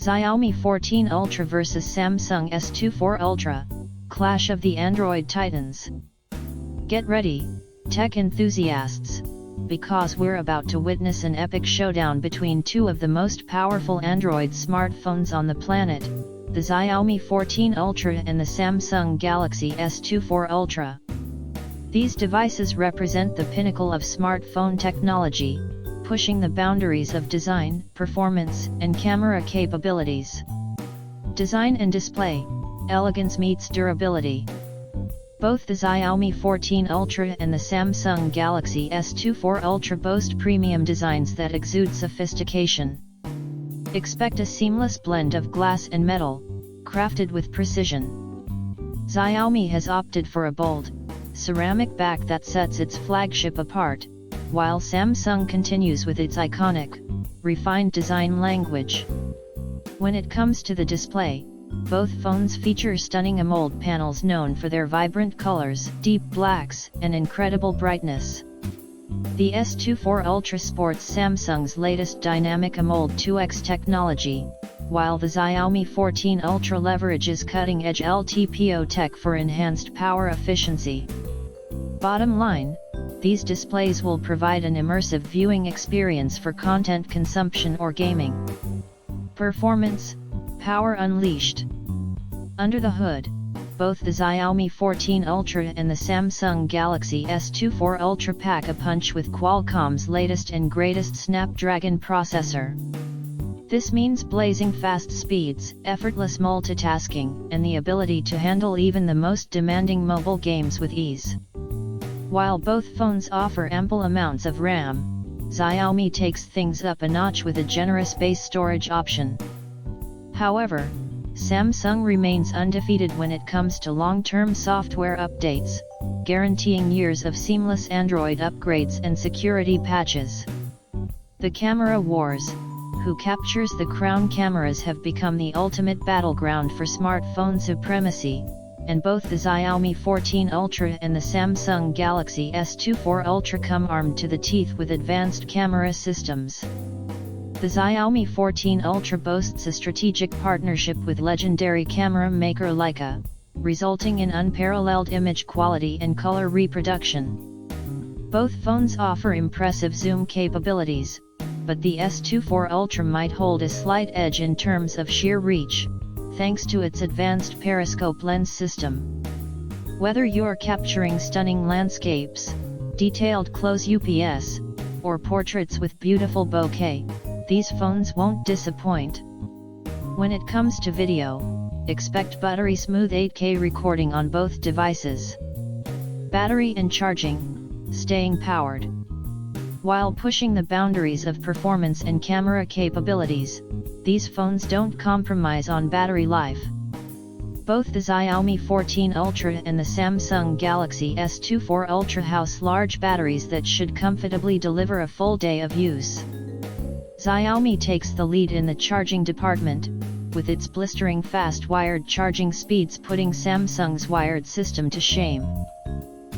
Xiaomi 14 Ultra vs Samsung S24 Ultra, clash of the Android titans. Get ready, tech enthusiasts, because we're about to witness an epic showdown between two of the most powerful Android smartphones on the planet, the Xiaomi 14 Ultra and the Samsung Galaxy S24 Ultra. These devices represent the pinnacle of smartphone technology, pushing the boundaries of design, performance, and camera capabilities. Design and display, elegance meets durability. Both the Xiaomi 14 Ultra and the Samsung Galaxy S24 Ultra boast premium designs that exude sophistication. Expect a seamless blend of glass and metal, crafted with precision. Xiaomi has opted for a bold, ceramic back that sets its flagship apart, while Samsung continues with its iconic, refined design language. When it comes to the display, both phones feature stunning AMOLED panels known for their vibrant colors, deep blacks, and incredible brightness. The S24 Ultra sports Samsung's latest Dynamic AMOLED 2X technology, while the Xiaomi 14 Ultra leverages cutting-edge LTPO tech for enhanced power efficiency. Bottom line, these displays will provide an immersive viewing experience for content consumption or gaming. Performance, power unleashed. Under the hood, both the Xiaomi 14 Ultra and the Samsung Galaxy S24 Ultra pack a punch with Qualcomm's latest and greatest Snapdragon processor. This means blazing fast speeds, effortless multitasking, and the ability to handle even the most demanding mobile games with ease. While both phones offer ample amounts of RAM, Xiaomi takes things up a notch with a generous base storage option. However, Samsung remains undefeated when it comes to long-term software updates, guaranteeing years of seamless Android upgrades and security patches. The camera wars, who captures the crown cameras, have become the ultimate battleground for smartphone supremacy, and both the Xiaomi 14 Ultra and the Samsung Galaxy S24 Ultra come armed to the teeth with advanced camera systems. The Xiaomi 14 Ultra boasts a strategic partnership with legendary camera maker Leica, resulting in unparalleled image quality and color reproduction. Both phones offer impressive zoom capabilities, but the S24 Ultra might hold a slight edge in terms of sheer reach, thanks to its advanced periscope lens system. Whether you're capturing stunning landscapes, detailed close-ups, or portraits with beautiful bokeh, these phones won't disappoint. When it comes to video, expect buttery-smooth 8K recording on both devices. Battery and charging, staying powered. While pushing the boundaries of performance and camera capabilities, these phones don't compromise on battery life. Both the Xiaomi 14 Ultra and the Samsung Galaxy S24 Ultra house large batteries that should comfortably deliver a full day of use. Xiaomi takes the lead in the charging department, with its blistering fast wired charging speeds putting Samsung's wired system to shame.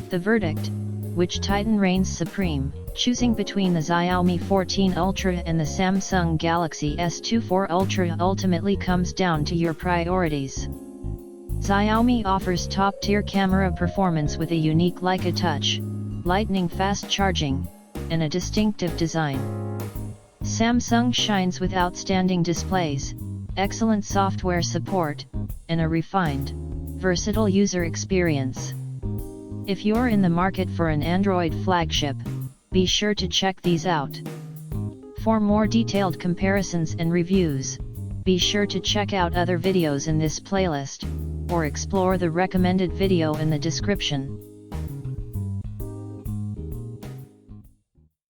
The verdict, which titan reigns supreme, choosing between the Xiaomi 14 Ultra and the Samsung Galaxy S24 Ultra ultimately comes down to your priorities. Xiaomi offers top-tier camera performance with a unique Leica touch, lightning-fast charging, and a distinctive design. Samsung shines with outstanding displays, excellent software support, and a refined, versatile user experience. If you're in the market for an Android flagship, be sure to check these out. For more detailed comparisons and reviews, be sure to check out other videos in this playlist, or explore the recommended video in the description.